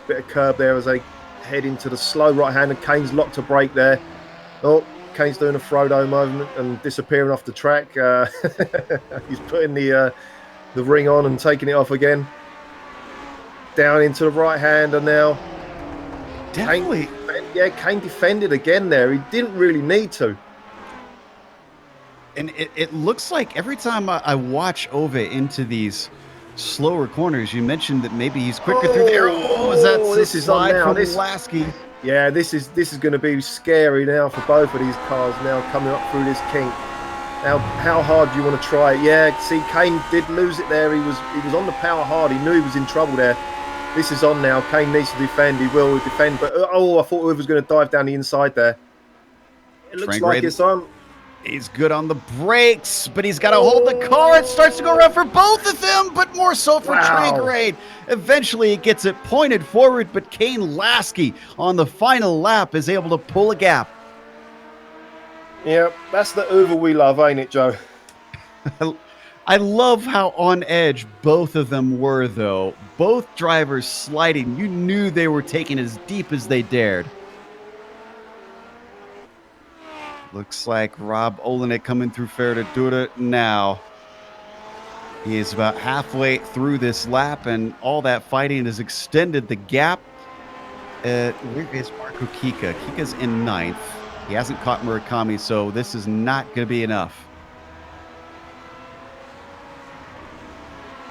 bit of curb there as they head into the slow right-hand, and Kane's locked a brake there. Oh, Kane's doing a Frodo moment and disappearing off the track. He's putting the ring on and taking it off again. Down into the right-hander now. Definitely. Kane defended again there. He didn't really need to. And it looks like every time I watch Ove into these slower corners, you mentioned that maybe he's quicker through there. This is on now. Lasky. Yeah, this is going to be scary now for both of these cars now coming up through this kink. Now, how hard do you want to try it? Yeah, see, Kane did lose it there. He was on the power hard. He knew he was in trouble there. This is on now. Kane needs to defend. He will defend. But, I thought Uwe was going to dive down the inside there. It looks like it's on. He's good on the brakes, but he's got to hold the car. It starts to go around for both of them, but more so for Traingrade. Eventually, it gets it pointed forward, but Kane Lasky on the final lap is able to pull a gap. Yeah, that's the Uwe we love, ain't it, Joe? I love how on edge both of them were, though. Both drivers sliding. You knew they were taking as deep as they dared. Looks like Rob Olenek coming through Ferradura now. He is about halfway through this lap, and all that fighting has extended the gap. Where is Marco Kika? Kika's in 9th. He hasn't caught Murakami, so this is not going to be enough.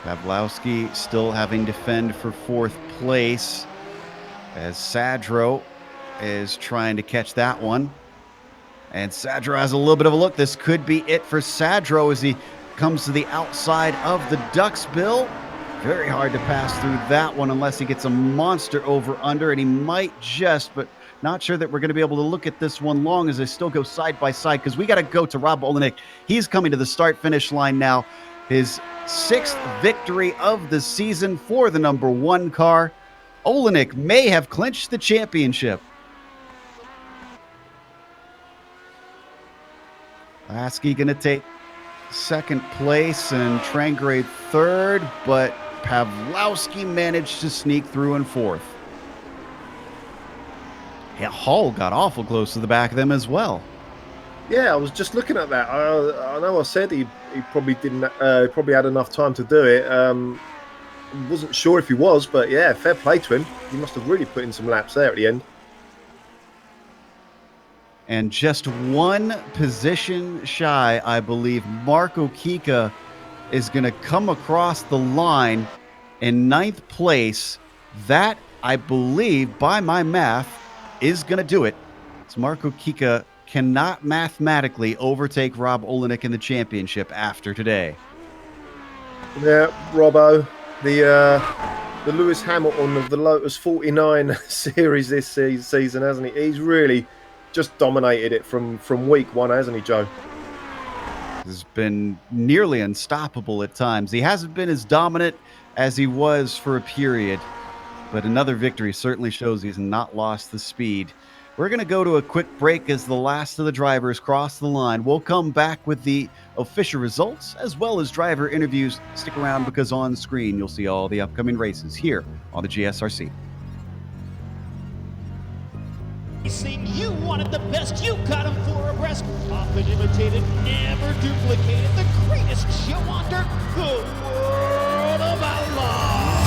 Pawlowski still having to fend for 4th place, as Sadro is trying to catch that one. And Sadro has a little bit of a look. This could be it for Sadro as he comes to the outside of the duck's bill. Very hard to pass through that one unless he gets a monster over under, and he might just, but not sure that we're going to be able to look at this one long as they still go side by side because we got to go to Rob Olenek. He's coming to the start-finish line now. His 6th victory of the season for the number 1 car. Olenek may have clinched the championship. Lasky going to take 2nd place and Trangrade 3rd, but Pawlowski managed to sneak through in 4th. Yeah, Hall got awful close to the back of them as well. Yeah, I was just looking at that. I know I said he probably didn't, probably had enough time to do it. Wasn't sure if he was, but yeah, fair play to him. He must have really put in some laps there at the end. And just 1 position shy, I believe, Marco Kika is going to come across the line in 9th place. That, I believe, by my math, is going to do it. So Marco Kika cannot mathematically overtake Rob Olenek in the championship after today. Yeah, Robbo, the Lewis Hamilton of the Lotus 49 series this season, hasn't he? He's really just dominated it from week 1, hasn't he, Joe? Has been nearly unstoppable at times. He hasn't been as dominant as he was for a period, but another victory certainly shows he's not lost the speed. We're going to go to a quick break as the last of the drivers cross the line. We'll come back with the official results as well as driver interviews. Stick around because on screen you'll see all the upcoming races here on the GSRC. You wanted the best, you got him 4 abreast. Often imitated, never duplicated. The greatest show on dirt, the World of Outlaw.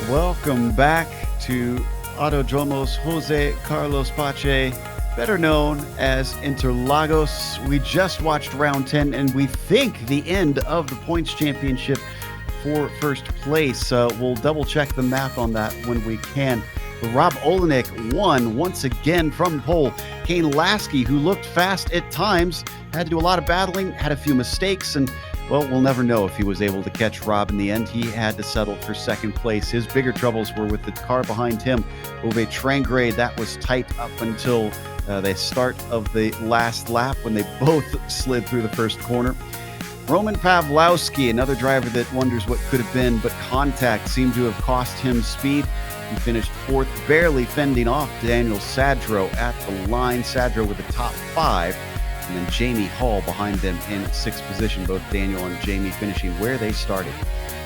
Welcome back to Autódromo's Jose Carlos Pache, better known as Interlagos. We just watched round 10 and we think the end of the points championship for first place. We'll double check the math on that when we can. But Rob Olenek won once again from pole. Kane Lasky, who looked fast at times, had to do a lot of battling, had a few mistakes, and well, we'll never know if he was able to catch Rob in the end. He had to settle for second place. His bigger troubles were with the car behind him, Ove Trangrade. That was tight up until the start of the last lap when they both slid through the first corner. Roman Pawlowski, another driver that wonders what could have been, but contact seemed to have cost him speed. He finished fourth, barely fending off Daniel Sadro at the line. Sadro with the top 5. And then Jamie Hall behind them in 6th position, both Daniel and Jamie finishing where they started.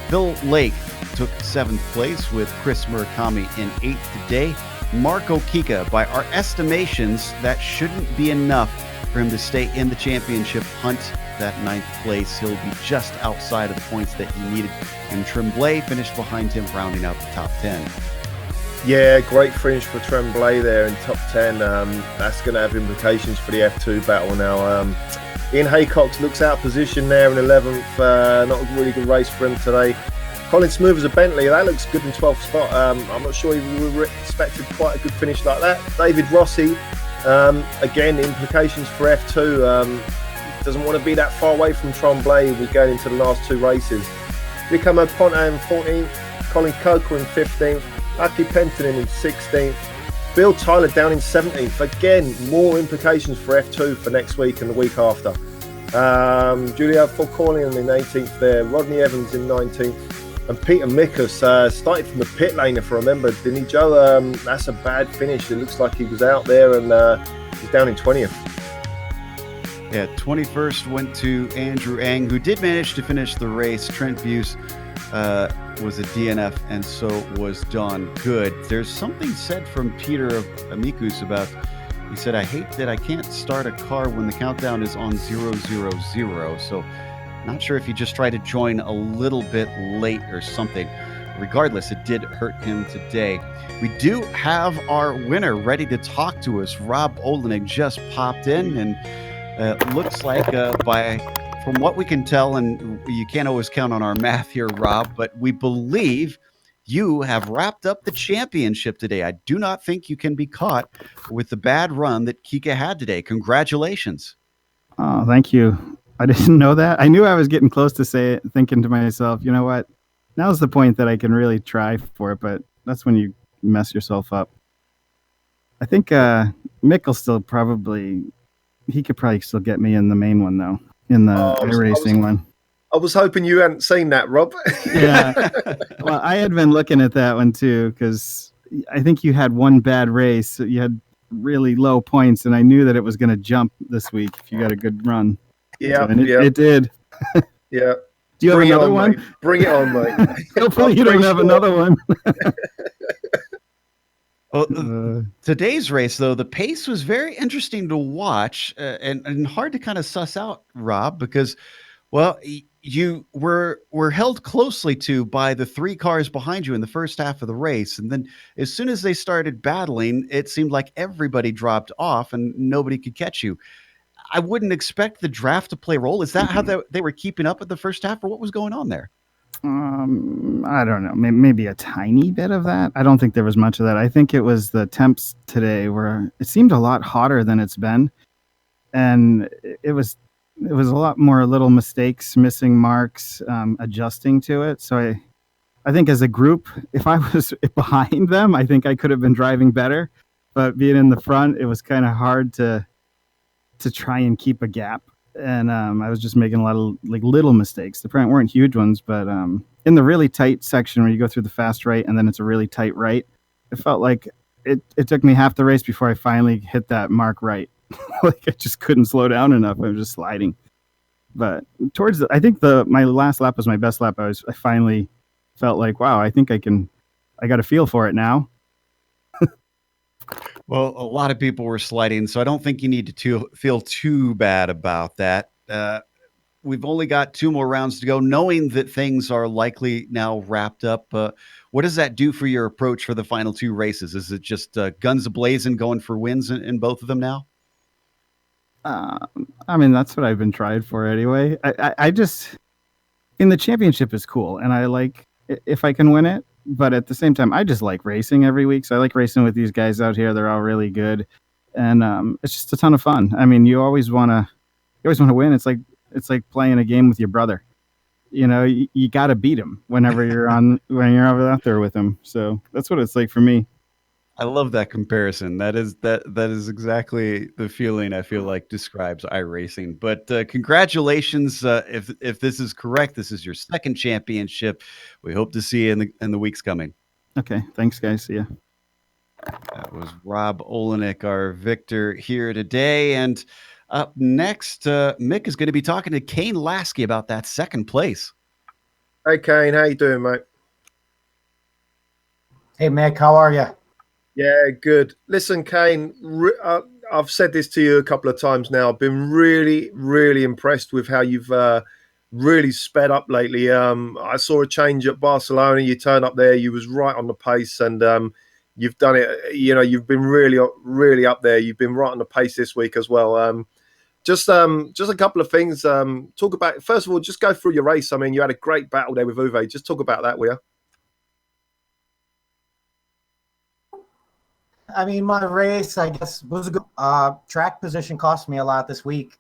Phil Lake took 7th place with Chris Murakami in 8th today. Marco Kika, by our estimations, that shouldn't be enough for him to stay in the championship hunt. that ninth place. He'll be just outside of the points that he needed. And Tremblay finished behind him, rounding out the top 10. Yeah, great finish for Tremblay there in top 10. That's going to have implications for the F2 battle now. Ian Haycox looks out of position there in 11th. Not a really good race for him today. Colin Smooth as a Bentley, that looks good in 12th spot. I'm not sure we were expected quite a good finish like that. David Rossi, again, implications for F2. Doesn't want to be that far away from Tremblay. We're going into the last two races. Ricardo Ponte in 14th, Colin Coker in 15th, Aki Pentonen in 16th, Bill Tyler down in 17th. Again, more implications for F2 for next week and the week after. Julia Falcornian in 18th there, Rodney Evans in 19th, and Peter Mikus started from the pit lane, if I remember, didn't he, Joe? That's a bad finish. It looks like he was out there and he's down in 20th. Yeah, 21st went to Andrew Ang, who did manage to finish the race. Trent Buse was a DNF, and so was Don Good. There's something said from Peter of Amicus about, he said, I hate that I can't start a car when the countdown is on 000. So not sure if he just tried to join a little bit late or something. Regardless, it did hurt him today. We do have our winner ready to talk to us. Rob Olenek just popped in, and looks like from what we can tell, and you can't always count on our math here, Rob, but we believe you have wrapped up the championship today. I do not think you can be caught with the bad run that Kika had today. Congratulations. Oh, thank you. I didn't know that. I knew I was getting close to say it, thinking to myself, you know what? Now's the point that I can really try for it, but that's when you mess yourself up. I think Mick will still he could probably still get me in the main one, though, in the iRacing one. I was hoping you hadn't seen that, Rob. Yeah. Well, I had been looking at that one, too, because I think you had one bad race. You had really low points, and I knew that it was going to jump this week if you got a good run. Yeah, and it did. Yeah. Do you have another one? Mate. Bring it on, mate. Hopefully you don't have another one. Well, today's race, though, the pace was very interesting to watch and hard to kind of suss out, Rob, because, well, you were held closely to by the three cars behind you in the first half of the race. And then as soon as they started battling, it seemed like everybody dropped off and nobody could catch you. I wouldn't expect the draft to play a role. Is that how they were keeping up at the first half, or what was going on there? I don't know. Maybe a tiny bit of that. I don't think there was much of that. I think it was the temps today where it seemed a lot hotter than it's been. And it was a lot more little mistakes, missing marks, adjusting to it. So I think as a group, if I was behind them, I think I could have been driving better. But being in the front, it was kind of hard to try and keep a gap. And I was just making a lot of little mistakes. The front weren't huge ones, but in the really tight section where you go through the fast right and then it's a really tight right, it felt like it took me half the race before I finally hit that mark right. Like I just couldn't slow down enough. I was just sliding. But I think my last lap was my best lap. I finally felt like, wow, I think I got a feel for it now. Well, a lot of people were sliding, so I don't think you need to feel too bad about that. We've only got 2 more rounds to go, knowing that things are likely now wrapped up. What does that do for your approach for the final 2 races? Is it just guns a-blazing, going for wins in both of them now? I mean, that's what I've been trying for anyway. I just, in the championship is cool, and I like if I can win it. But at the same time, I just like racing every week. So I like racing with these guys out here. They're all really good, and it's just a ton of fun. I mean, you always want to win. It's like playing a game with your brother. You know, you got to beat him when you're out there with him. So that's what it's like for me. I love that comparison. That is exactly the feeling I feel like describes iRacing. But congratulations! If this is correct, this is your second championship. We hope to see you in the weeks coming. Okay, thanks, guys. See ya. That was Rob Olenek, our victor here today. And up next, Mick is going to be talking to Kane Lasky about that second place. Hey, Kane, how you doing, mate? Hey, Mick, how are you? Yeah, good. Listen, Kane, I've said this to you a couple of times now. I've been really, really impressed with how you've really sped up lately. I saw a change at Barcelona. You turn up there, you was right on the pace, and you've done it. You've been really, really up there. You've been right on the pace this week as well. Just a couple of things. Talk about, first of all, just go through your race. I mean, you had a great battle there with Uwe. Just talk about that, will you? I mean, my race, I guess, was a good track position. Cost me a lot this week.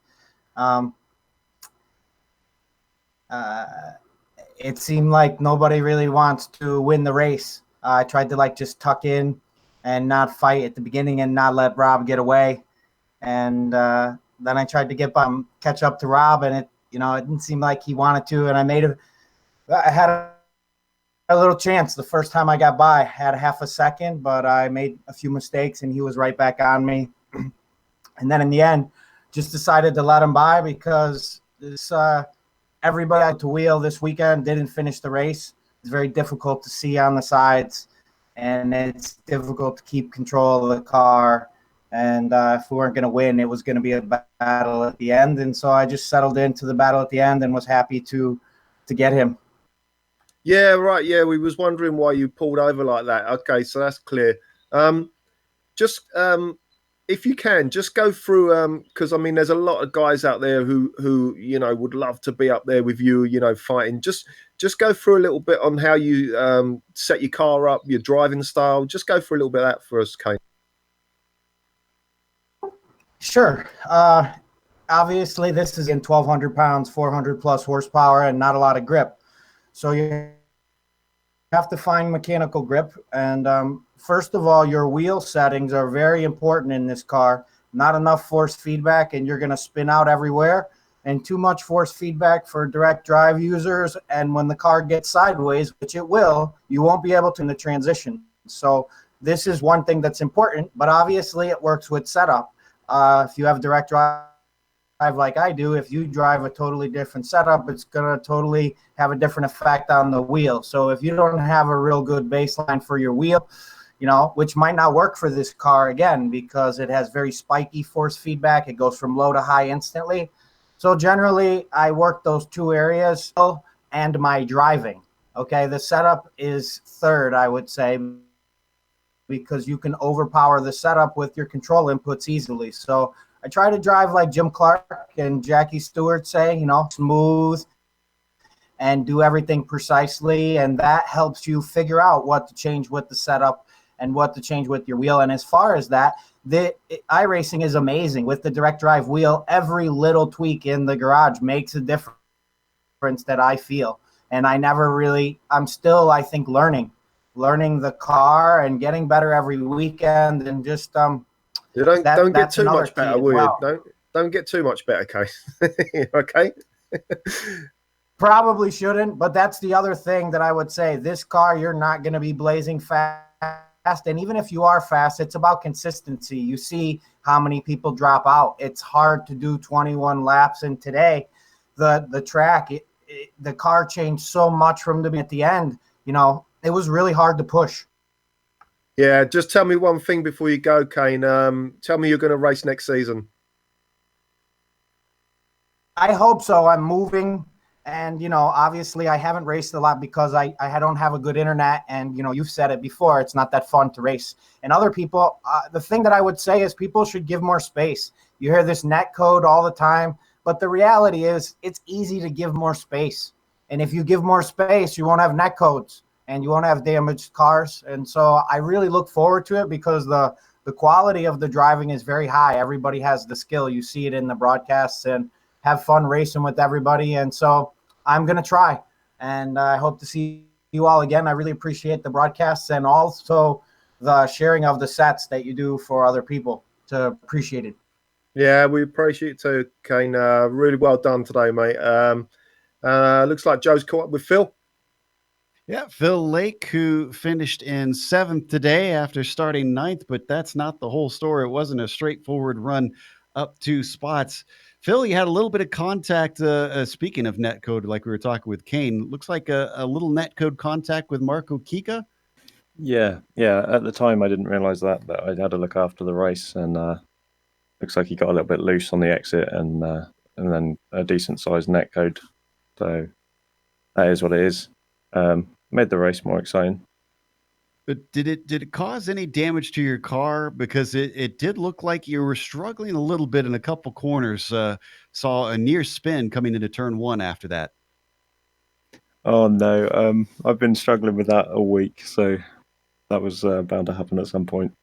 It seemed like nobody really wants to win the race. I tried to just tuck in and not fight at the beginning and not let Rob get away. And then I tried to catch up to Rob, and it didn't seem like he wanted to. And I had a little chance the first time I got by. I had a half a second, but I made a few mistakes, and he was right back on me. And then in the end, just decided to let him by because everybody at the wheel this weekend didn't finish the race. It's very difficult to see on the sides, and it's difficult to keep control of the car. And if we weren't going to win, it was going to be a battle at the end. And so I just settled into the battle at the end and was happy to get him. Yeah, right. Yeah, we was wondering why you pulled over like that. Okay, so that's clear. If you can, just go through, because I mean, there's a lot of guys out there who would love to be up there with you, fighting. Just go through a little bit on how you set your car up, your driving style. Just go through a little bit of that for us, Kane. Sure. Obviously, this is in 1,200 pounds, 400 plus horsepower, and not a lot of grip. So you have to find mechanical grip. And first of all, your wheel settings are very important in this car. Not enough force feedback, and you're going to spin out everywhere. And too much force feedback for direct drive users. And when the car gets sideways, which it will, you won't be able to in the transition. So this is one thing that's important, but obviously it works with setup. If you have direct drive like I do, if you drive a totally different setup, it's going to totally have a different effect on the wheel. So if you don't have a real good baseline for your wheel, which might not work for this car again, because it has very spiky force feedback. It goes from low to high instantly. So generally I work those two areas and my driving. Okay. The setup is third, I would say, because you can overpower the setup with your control inputs easily. So I try to drive like Jim Clark and Jackie Stewart say, smooth and do everything precisely. And that helps you figure out what to change with the setup and what to change with your wheel. And as far as that, the iRacing is amazing. With the direct drive wheel, every little tweak in the garage makes a difference that I feel. And I'm still, I think, learning the car and getting better every weekend, and just don't get too much better, will you? Don't get too much better, Case. Okay. Probably shouldn't, but that's the other thing that I would say. This car, you're not going to be blazing fast, and even if you are fast, it's about consistency. You see how many people drop out. It's hard to do 21 laps, and today the track, the car changed so much from at the end. It was really hard to push. Yeah, just tell me one thing before you go, Kane. Tell me you're going to race next season. I hope so. I'm moving, and obviously I haven't raced a lot because I don't have a good internet, and you've said it before, it's not that fun to race. And other people, the thing that I would say is people should give more space. You hear this net code all the time, but the reality is it's easy to give more space. And if you give more space, you won't have net codes, and you won't have damaged cars. And so I really look forward to it because the quality of the driving is very high. Everybody has the skill. You see it in the broadcasts, and have fun racing with everybody. And so I'm going to try, and I hope to see you all again. I really appreciate the broadcasts and also the sharing of the sets that you do for other people. To appreciate it. Yeah, we appreciate it too, Kane. Really well done today, mate. Looks like Joe's caught up with Phil. Yeah, Phil Lake, who finished in 7th today after starting 9th, but that's not the whole story. It wasn't a straightforward run up 2 spots. Phil, you had a little bit of contact, speaking of netcode, like we were talking with Kane. Looks like a little netcode contact with Marco Kika. Yeah. At the time, I didn't realize that, but I had to look after the race, and looks like he got a little bit loose on the exit, and then a decent sized net code. So that is what it is. Made the race more exciting. But did it cause any damage to your car? Because it did look like you were struggling a little bit in a couple corners. Saw a near spin coming into turn one after that. Oh no, I've been struggling with that all week, so that was bound to happen at some point.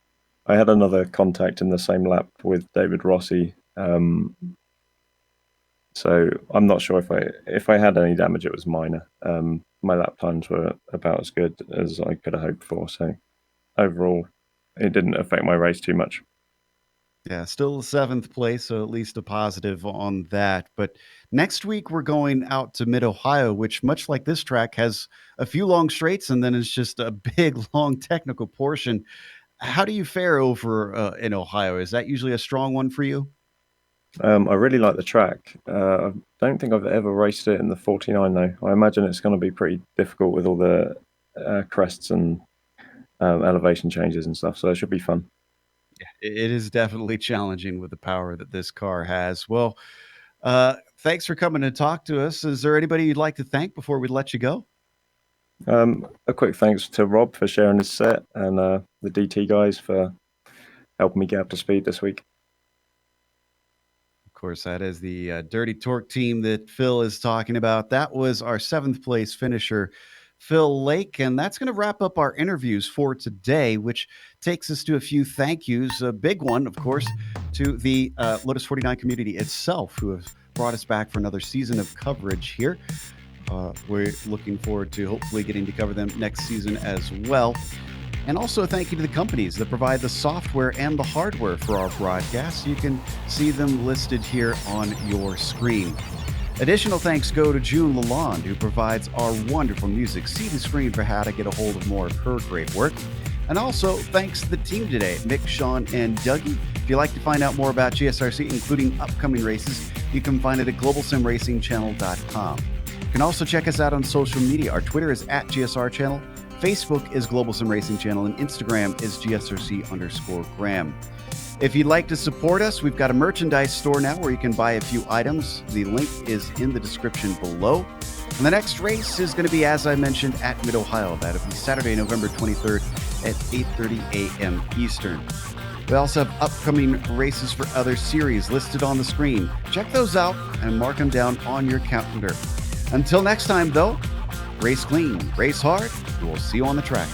I had another contact in the same lap with David Rossi, so I'm not sure if I had any damage. It was minor. My lap times were about as good as I could have hoped for, so overall, it didn't affect my race too much. Yeah, still seventh place, so at least a positive on that. But next week we're going out to Mid Ohio, which, much like this track, has a few long straights and then it's just a big, long technical portion. How do you fare over in Ohio? Is that usually a strong one for you? I really like the track. I don't think I've ever raced it in the 49 though. I imagine it's going to be pretty difficult with all the crests and elevation changes and stuff, so it should be fun. It is definitely challenging with the power that this car has. Well, thanks for coming to talk to us. Is there anybody you'd like to thank before we let you go? A quick thanks to Rob for sharing his set, and the DT guys for helping me get up to speed this week. Of course, that is the Dirty Torque team that Phil is talking about. That was our seventh place finisher, Phil Lake. And that's going to wrap up our interviews for today, which takes us to a few thank yous. A big one, of course, to the Lotus 49 community itself, who have brought us back for another season of coverage here. We're looking forward to hopefully getting to cover them next season as well. And also thank you to the companies that provide the software and the hardware for our broadcasts. You can see them listed here on your screen. Additional thanks go to June Lalonde, who provides our wonderful music. See the screen for how to get a hold of more of her great work. And also thanks to the team today, Mick, Sean, and Dougie. If you'd like to find out more about GSRC, including upcoming races, you can find it at globalsimracingchannel.com. You can also check us out on social media. Our Twitter is @GSR Channel. Facebook is Global Sim Racing Channel, and Instagram is GSRC_Graham. If you'd like to support us, we've got a merchandise store now where you can buy a few items. The link is in the description below. And the next race is going to be, as I mentioned, at Mid Ohio. That'll be Saturday, November 23rd at 8:30 a.m. Eastern. We also have upcoming races for other series listed on the screen. Check those out and mark them down on your calendar. Until next time, though, race clean, race hard. We'll see you on the track.